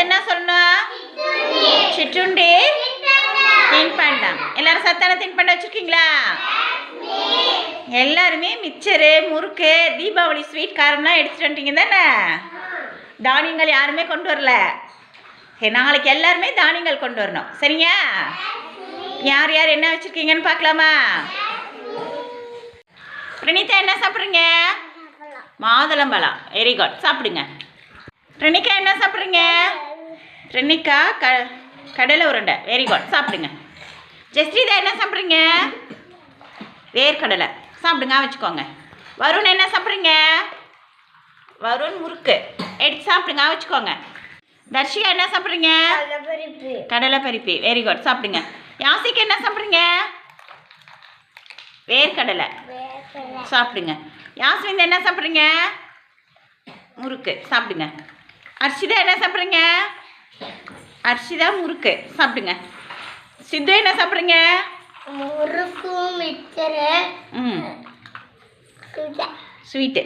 என்ன சொல்லணும்? சிற்றுண்டி தின்பண்டம். எல்லாரும் சத்தான தின்பண்டம் வச்சுருக்கீங்களா? எல்லாருமே மிச்சரு, முறுக்கு, தீபாவளி ஸ்வீட் காரம்லாம் எடுத்துகிட்டு வந்துட்டீங்க தானே? தானியங்கள் யாருமே கொண்டு வரல. நாளைக்கு எல்லாருமே தானியங்கள் கொண்டு வரணும். சரியா? யார் யார் என்ன வச்சுருக்கீங்கன்னு பார்க்கலாமா? பிரணீதா என்ன சாப்பிட்றீங்க? மாதுளம்பழம். வெரி குட், சாப்பிடுங்க. பிரணீகா என்ன சாப்பிட்றீங்க? பிரணீகா கடலை உருண்டை. வெரி குட், சாப்பிடுங்க. ஜெஸ்ரீதா என்ன சாப்பிட்றீங்க? வேர்க்கடலை. சாப்பிடுங்க, வச்சுக்கோங்க. வருண் என்ன சாப்பிட்றீங்க? வருண் முறுக்கு. எடுத்து சாப்பிடுங்க, வச்சுக்கோங்க. தர்ஷிகா என்ன சாப்பிட்றீங்க? கடலை பருப்பி. வெரி குட், சாப்பிடுங்க. யாசிக்கு என்ன சாப்பிட்றீங்க? வேர்க்கடலை. சாப்பிடுங்க. யாஸ்மின் என்ன சாப்பிட்றீங்க? முறுக்கு. சாப்பிடுங்க. அர்ஷிதா என்ன சாப்பிட்றீங்க? அர்ஷிதா முறுக்கு. சாப்பிடுங்க. சித்து என்ன சாப்பிட்றீங்க? முறுக்கு மிச்சரு. ஸ்வீட்டு.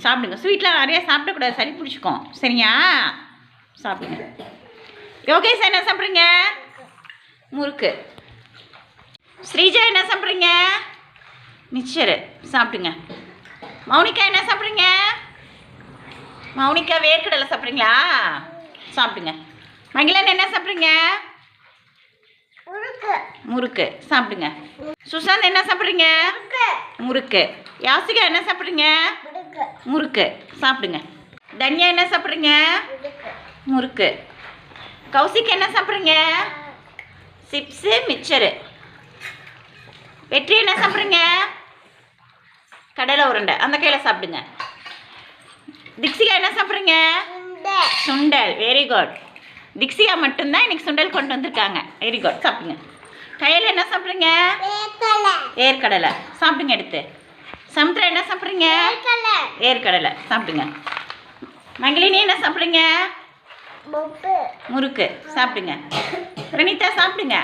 சாப்பிடுங்க. ஸ்வீட்லாம் நிறையா சாப்பிடக்கூடாது, சளி பிடிச்சிக்கும். சரியா? சாப்பிடுங்க. யோகேஷ் என்ன சாப்பிட்றீங்க? முறுக்கு. ஸ்ரீஜா என்ன சாப்பிட்றீங்க? மிச்சரு. சாப்பிடுங்க. மௌனிகா என்ன சாப்பிட்றீங்க? மௌனிகா வேர்க்கடலை சாப்பிட்றீங்களா? சாப்பிடுங்க. மகிழன் என்ன சாப்பிட்றீங்க? முறுக்கு. சாப்பிடுங்க. சுஷாந்த் என்ன சாப்பிட்றீங்க? முறுக்கு. யாசிகா என்ன சாப்பிட்றீங்க? முறுக்கு. சாப்பிடுங்க. தன்யா என்ன சாப்பிட்றீங்க? முறுக்கு. கௌசிக் என்ன சாப்பிட்றீங்க? சிப்ஸு மிச்சரு. வெற்றி என்ன சாப்பிட்றீங்க? கடலை உருண்டை. அந்த கையில் சாப்பிடுங்க. திக்ஷிகா என்ன சாப்பிட்றீங்க? சுண்டல். Very good. திக்ஷிகா மட்டும்தான் இன்னைக்கு சுண்டல் கொண்டு வந்திருக்காங்க. வெரி குட், சாப்பிடுங்க. கையில் என்ன சாப்பிட்றீங்க? வேர்க்கடலை. சாப்பிடுங்க எடுத்து. சமுத்திரம் என்ன சாப்பிட்றீங்க? வேர்க்கடலை. சாப்பிடுங்க. மகிழினி என்ன சாப்பிட்றீங்க? முறுக்கு. சாப்பிடுங்க. பிரணீதா சாப்பிடுங்க.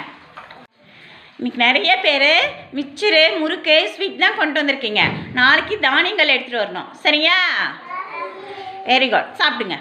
இன்னைக்கு நிறைய பேர் மிச்சரு, முறுக்கு, ஸ்வீட் தான் கொண்டு வந்திருக்கீங்க. நாளைக்கு தானியங்கள் எடுத்துகிட்டு வரணும். சரியா? வெரி குட், சாப்பிடுங்க.